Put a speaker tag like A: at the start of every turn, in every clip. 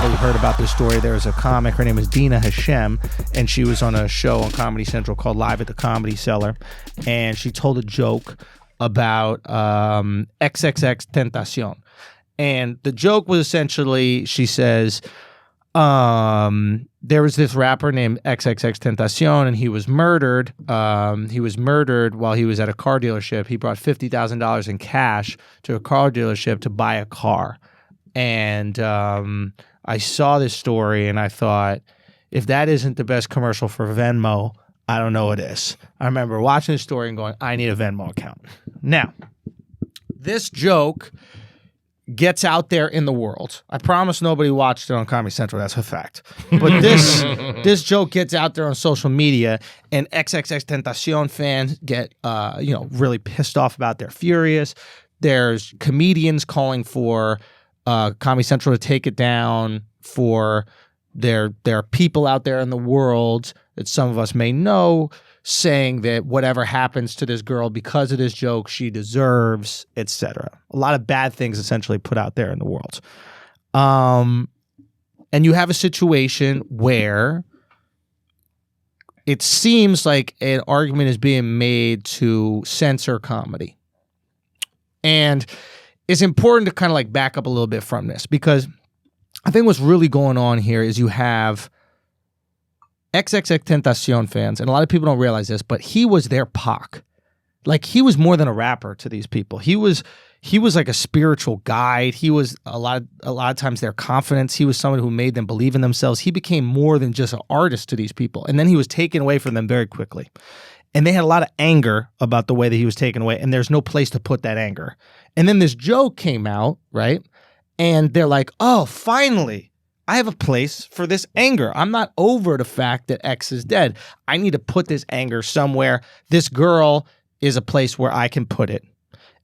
A: probably heard about this story. There was a comic, her name is Dina Hashem, and she was on a show on Comedy Central called Live at the Comedy Cellar, and she told a joke about XXXTENTACION. And the joke was essentially, she says, there was this rapper named XXXTENTACION, and he was murdered. He was murdered while he was at a car dealership. He brought $50,000 in cash to a car dealership to buy a car. And I saw this story, and I thought, if that isn't the best commercial for Venmo, I don't know what is. I remember watching this story and going, I need a Venmo account. Now, this joke gets out there in the world. I promise nobody watched it on Comedy Central. That's a fact. But this joke gets out there on social media, and XXXTENTACION fans get really pissed off about. They're furious. There's comedians calling for Comedy Central to take it down. For there are people out there in the world that some of us may know saying that whatever happens to this girl because of this joke, she deserves, etc. A lot of bad things essentially put out there in the world. And you have a situation where it seems like an argument is being made to censor comedy. And it's important to kind of like back up a little bit from this, because I think what's really going on here is you have XXXTENTACION fans, and a lot of people don't realize this, but he was their Pac. Like, he was more than a rapper to these people. He was like a spiritual guide. He was a lot of times their confidence. He was someone who made them believe in themselves. He became more than just an artist to these people. And then he was taken away from them very quickly. And they had a lot of anger about the way that he was taken away, and there's no place to put that anger. And then this joke came out, right? And they're like, oh, finally, I have a place for this anger. I'm not over the fact that X is dead. I need to put this anger somewhere. This girl is a place where I can put it.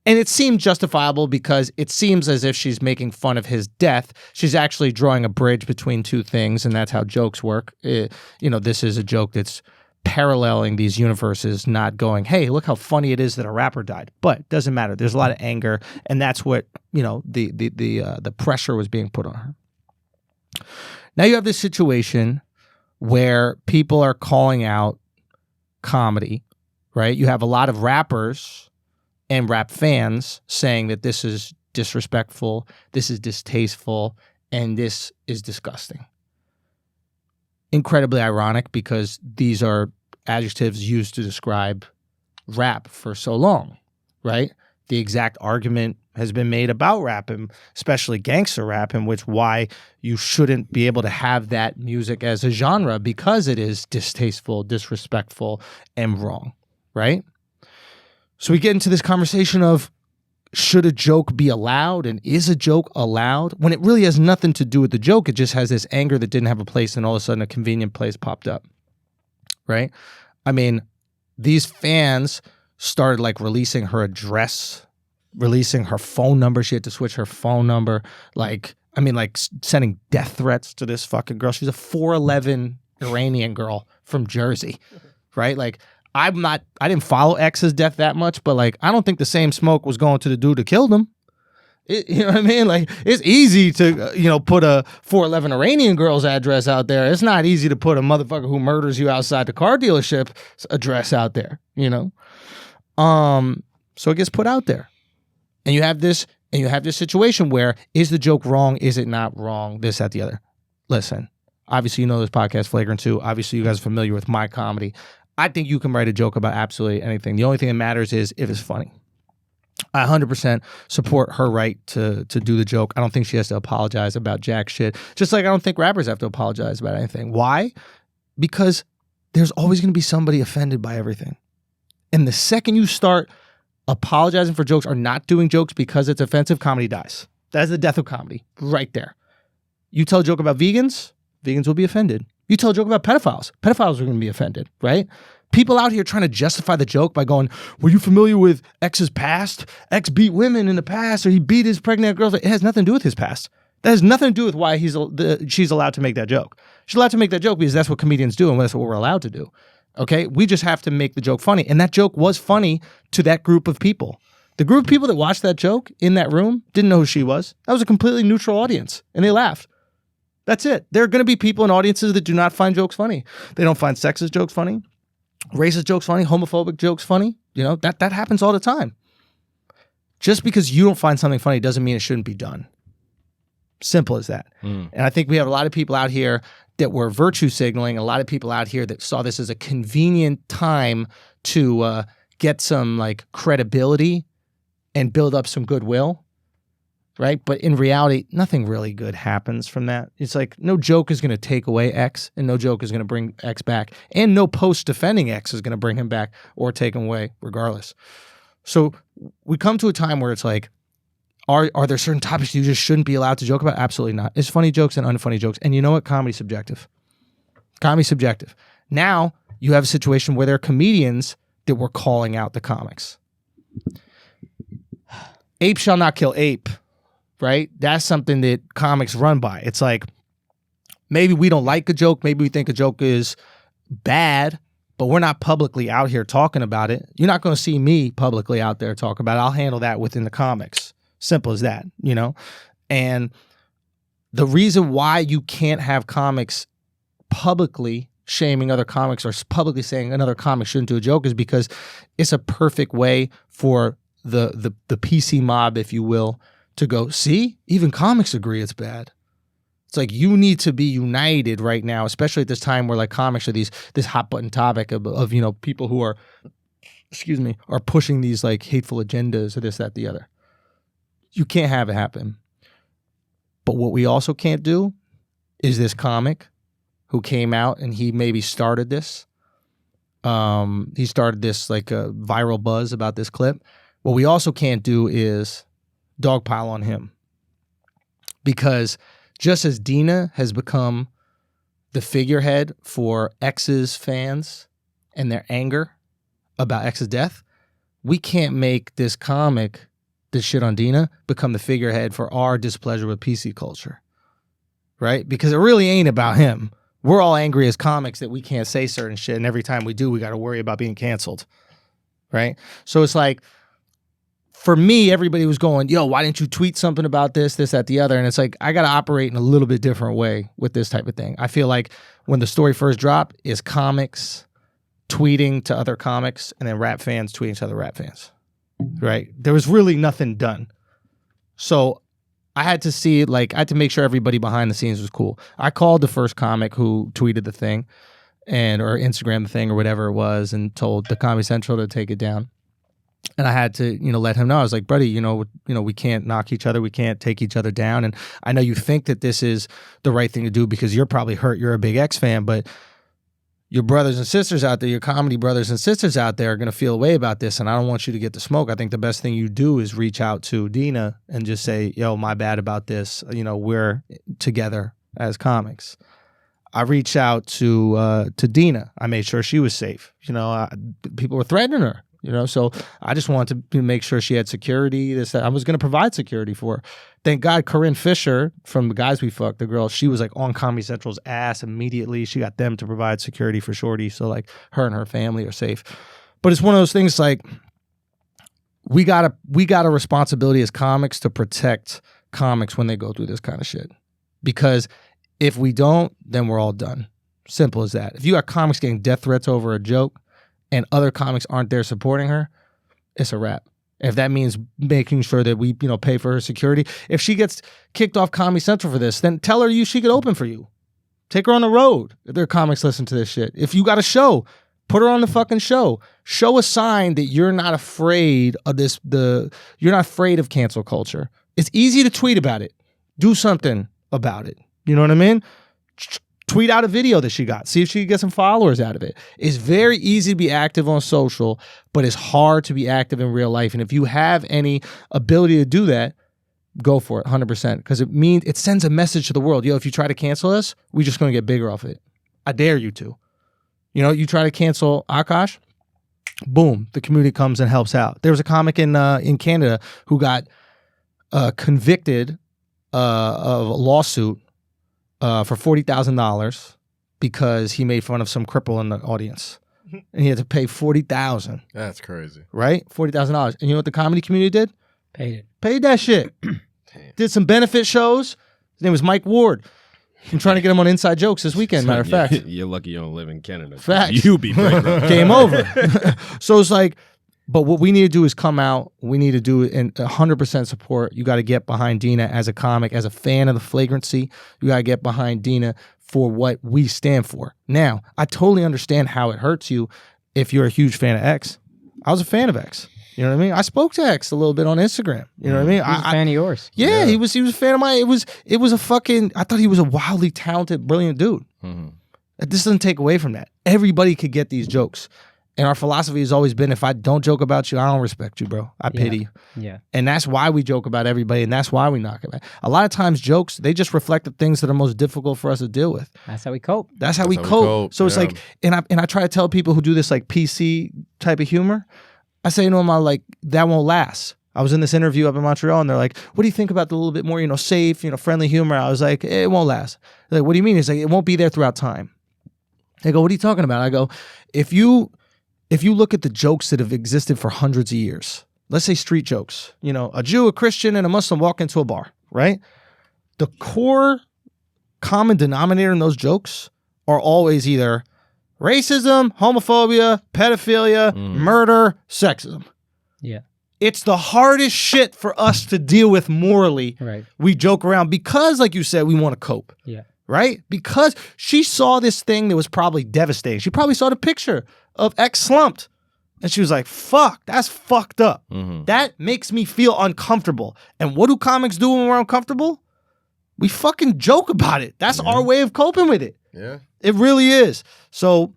A: And it seemed justifiable because it seems as if she's making fun of his death. She's actually drawing a bridge between two things, and that's how jokes work. This is a joke that's paralleling these universes, not going, hey, look how funny it is that a rapper died. But it doesn't matter. There's a lot of anger, and that's what, the pressure was being put on her. Now you have this situation where people are calling out comedy, right? You have a lot of rappers and rap fans saying that this is disrespectful, this is distasteful, and this is disgusting. Incredibly ironic, because these are adjectives used to describe rap for so long, right? The exact argument has been made about rap, and especially gangster rap, in which why you shouldn't be able to have that music as a genre because it is distasteful, disrespectful, and wrong, right? So we get into this conversation of, should a joke be allowed, and is a joke allowed, when it really has nothing to do with the joke? It just has this anger that didn't have a place, and all of a sudden a convenient place popped up, right? I mean, these fans started like releasing her address, releasing her phone number. She had to switch her phone number. Sending death threats to this fucking girl. She's a 4'11" Iranian girl from Jersey, right? Like, I didn't follow X's death that much, but like, I don't think the same smoke was going to the dude who killed him. You know what I mean? Like, it's easy to, put a 4'11" Iranian girl's address out there. It's not easy to put a motherfucker who murders you outside the car dealership address out there, So it gets put out there. And you have this situation where, is the joke wrong? Is it not wrong? This, that, the other. Listen, obviously, this podcast, Flagrant 2. Obviously, you guys are familiar with my comedy. I think you can write a joke about absolutely anything. The only thing that matters is if it's funny. I 100% support her right to do the joke. I don't think she has to apologize about jack shit. Just like I don't think rappers have to apologize about anything. Why? Because there's always going to be somebody offended by everything. And the second you start apologizing for jokes or not doing jokes because it's offensive, comedy dies. That's the death of comedy right there. You tell a joke about vegans, vegans will be offended. You tell a joke about pedophiles, pedophiles are going to be offended, right? People out here trying to justify the joke by going, were you familiar with X's past? X beat women in the past, or he beat his pregnant girlfriend. It has nothing to do with his past. That has nothing to do with why she's allowed to make that joke. She's allowed to make that joke because that's what comedians do, and that's what we're allowed to do. Okay? We just have to make the joke funny. And that joke was funny to that group of people. The group of people that watched that joke in that room didn't know who she was. That was a completely neutral audience, and they laughed. That's it. There are going to be people in audiences that do not find jokes funny. They don't find sexist jokes funny, racist jokes funny, homophobic jokes funny. You know, that happens all the time. Just because you don't find something funny doesn't mean it shouldn't be done. Simple as that. And I think we have a lot of people out here that were virtue signaling, a lot of people out here that saw this as a convenient time to get some like credibility and build up some goodwill, right? But in reality, nothing really good happens from that. It's like no joke is going to take away X and no joke is going to bring X back. And no post defending X is going to bring him back or take him away regardless. So we come to a time where it's like, are there certain topics you just shouldn't be allowed to joke about? Absolutely not. It's funny jokes and unfunny jokes. And you know what? Comedy's subjective. Comedy's subjective. Now you have a situation where there are comedians that were calling out the comics. Ape shall not kill ape, right? That's something that comics run by. It's like, maybe we don't like a joke. Maybe we think a joke is bad, but we're not publicly out here talking about it. You're not going to see me publicly out there talk about it. I'll handle that within the comics. Simple as that, you know? And the reason why you can't have comics publicly shaming other comics or publicly saying another comic shouldn't do a joke is because it's a perfect way for the PC mob, if you will, to go, see, even comics agree it's bad. It's like you need to be united right now, especially at this time where like comics are this hot button topic of you know, people who are, are pushing these like hateful agendas or this, that, the other. You can't have it happen. But what we also can't do is this comic who came out and he maybe started this. He started this like a viral buzz about this clip. What we also can't do is dogpile on him. Because just as Dina has become the figurehead for X's fans and their anger about X's death, we can't make this comic, this shit on Dina, become the figurehead for our displeasure with PC culture, right? Because it really ain't about him. We're all angry as comics that we can't say certain shit, and every time we do, we got to worry about being canceled, right? So it's like, for me, everybody was going, yo, why didn't you tweet something about this, that, the other? And it's like, I got to operate in a little bit different way with this type of thing. I feel like when the story first dropped, is comics tweeting to other comics and then rap fans tweeting to other rap fans. Right? There was really nothing done. So I had to see, like, I had to make sure everybody behind the scenes was cool. I called the first comic who tweeted the thing or Instagram the thing or whatever it was and told the Comedy Central to take it down. And I had to, let him know. I was like, buddy, we can't knock each other. We can't take each other down. And I know you think that this is the right thing to do because you're probably hurt. You're a big X fan, but your brothers and sisters out there, your comedy brothers and sisters out there are going to feel a way about this, and I don't want you to get the smoke. I think the best thing you do is reach out to Dina and just say, yo, my bad about this. We're together as comics. I reached out to Dina. I made sure she was safe. People were threatening her. So I just wanted to make sure she had security. I was going to provide security for her. Thank God, Corinne Fisher from the Guys We Fucked, the girl, she was like on Comedy Central's ass immediately. She got them to provide security for Shorty, so like her and her family are safe. But it's one of those things like we got a responsibility as comics to protect comics when they go through this kind of shit. Because if we don't, then we're all done. Simple as that. If you got comics getting death threats over a joke, and other comics aren't there supporting her, it's a wrap. If that means making sure that we, pay for her security. If she gets kicked off Comedy Central for this, then tell her she could open for you. Take her on the road. If there are comics listen to this shit. If you got a show, put her on the fucking show. Show a sign that you're not afraid of you're not afraid of cancel culture. It's easy to tweet about it. Do something about it. You know what I mean? Tweet out a video that she got. See if she can get some followers out of it. It's very easy to be active on social, but it's hard to be active in real life. And if you have any ability to do that, go for it 100%. Because it sends a message to the world. Yo, if you try to cancel us, we're just going to get bigger off it. I dare you to. You try to cancel Akaash, boom, the community comes and helps out. There was a comic in Canada who got convicted of a lawsuit for $40,000 because he made fun of some cripple in the audience. And he had to pay $40,000.
B: That's crazy.
A: Right? $40,000. And you know what the comedy community did?
C: Paid it.
A: Paid that shit. Did some benefit shows. His name was Mike Ward. I'm trying to get him on Inside Jokes this weekend, matter of fact.
B: You're lucky you don't live in Canada.
A: Facts.
B: You be break.
A: Game over. So it's like, but what we need to do is come out. We need to do it in 100% support. You got to get behind Dina as a comic, as a fan of the Flagrancy. You got to get behind Dina for what we stand for. Now, I totally understand how it hurts you if you're a huge fan of X. I was a fan of X. You know what I mean? I spoke to X a little bit on Instagram. You know what I mean?
C: He was a fan of yours.
A: Yeah, he was a fan of mine. It was a fucking, I thought he was a wildly talented, brilliant dude. This doesn't take away from that. Everybody could get these jokes. And our philosophy has always been, if I don't joke about you, I don't respect you, bro. I pity you.
C: Yeah.
A: And that's why we joke about everybody, and that's why we knock it back. A lot of times jokes, they just reflect the things that are most difficult for us to deal with.
C: That's how we cope.
A: That's how we cope. So it's like, and I try to tell people who do this like PC type of humor, I say to them, I'm like, that won't last. I was in this interview up in Montreal, and they're like, what do you think about the little bit more, safe, friendly humor? I was like, it won't last. They're like, what do you mean? It's like, it won't be there throughout time. They go, what are you talking about? I go, if you look at the jokes that have existed for hundreds of years, let's say street jokes, a Jew, a Christian, and a Muslim walk into a bar, right? The core common denominator in those jokes are always either racism, homophobia, pedophilia, murder, sexism.
C: Yeah.
A: It's the hardest shit for us to deal with morally.
C: Right.
A: We joke around because, like you said, we want to cope.
C: Yeah.
A: Right? Because she saw this thing that was probably devastating. She probably saw the picture of X slumped. And she was like, fuck, that's fucked up. That makes me feel uncomfortable. And what do comics do when we're uncomfortable? We fucking joke about it. That's our way of coping with it.
B: Yeah.
A: It really is. So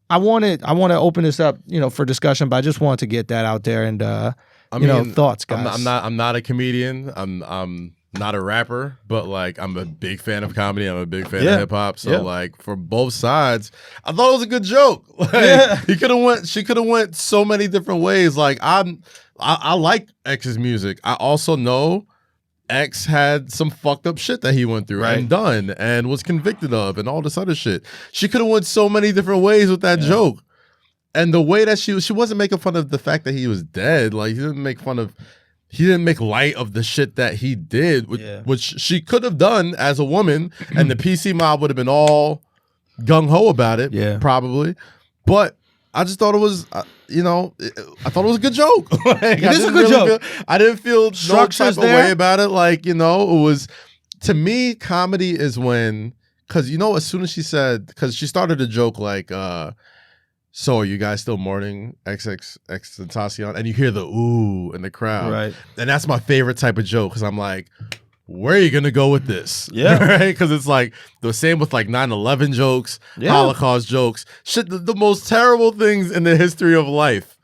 A: I want to open this up, for discussion, but I just wanted to get that out there and thoughts, guys.
B: I'm not a comedian. I'm not a rapper, but like I'm a big fan of comedy. I'm a big fan of hip hop. So like for both sides, I thought it was a good joke. Like she could have went so many different ways. Like I like X's music. I also know X had some fucked up shit that he went through and done and was convicted of and all this other shit. She could have went so many different ways with that joke. And the way that she wasn't making fun of the fact that he was dead. Like he didn't make light of the shit that he did, which she could have done as a woman, and the PC mob would have been all gung-ho about it, probably. But I just thought it was, I thought it was a good joke. Like,
A: it is a good joke.
B: I didn't feel no type of way about it. Like, it was, to me, comedy is when, because, as soon as she said, because she started a joke like, so are you guys still mourning XXXTENTACION? And you hear the ooh in the crowd.
A: Right.
B: And that's my favorite type of joke because I'm like, where are you going to go with this?
A: Yeah.
B: Right? Because it's like the same with like 9/11 jokes, Holocaust jokes. Shit, the most terrible things in the history of life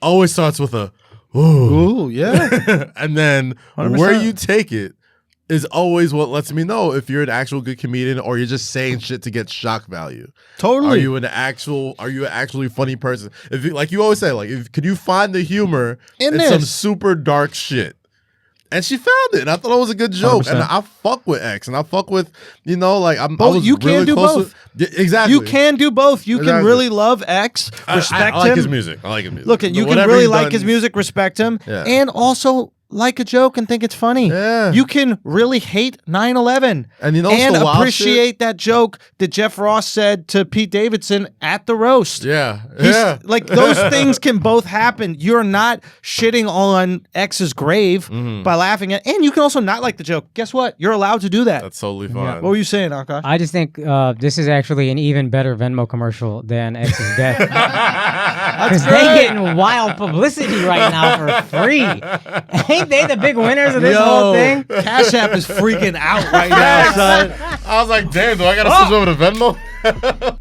B: always starts with a ooh.
A: Ooh, yeah.
B: And then
A: 100%.
B: Where you take it is always what lets me know if you're an actual good comedian or you're just saying shit to get shock value.
A: Totally.
B: Are you an actually funny person? If you, like you always say, could you find the humor in some super dark shit? And she found it, and I thought it was a good joke. 100%. And I fuck with X, and I fuck with, I'm.
A: Both, you can really do both.
B: Exactly.
A: You can do both. You can really love X, respect him.
B: I like his music.
A: Look, you can really like his music, respect him, and also like a joke and think it's funny.
B: Yeah.
A: You can really hate 9/11
B: and
A: appreciate that joke that Jeff Ross said to Pete Davidson at the roast.
B: Yeah.
A: Like those things can both happen. You're not shitting on X's grave by laughing at, and you can also not like the joke. Guess what? You're allowed to do that.
B: That's totally fine.
A: Yeah. What were you saying, Akaash?
C: I just think this is actually an even better Venmo commercial than X's death. Because they're getting wild publicity right now for free. Ain't they the big winners of this whole thing?
A: Cash App is freaking out right now, son.
B: I was like, damn, do I got to switch over to Venmo?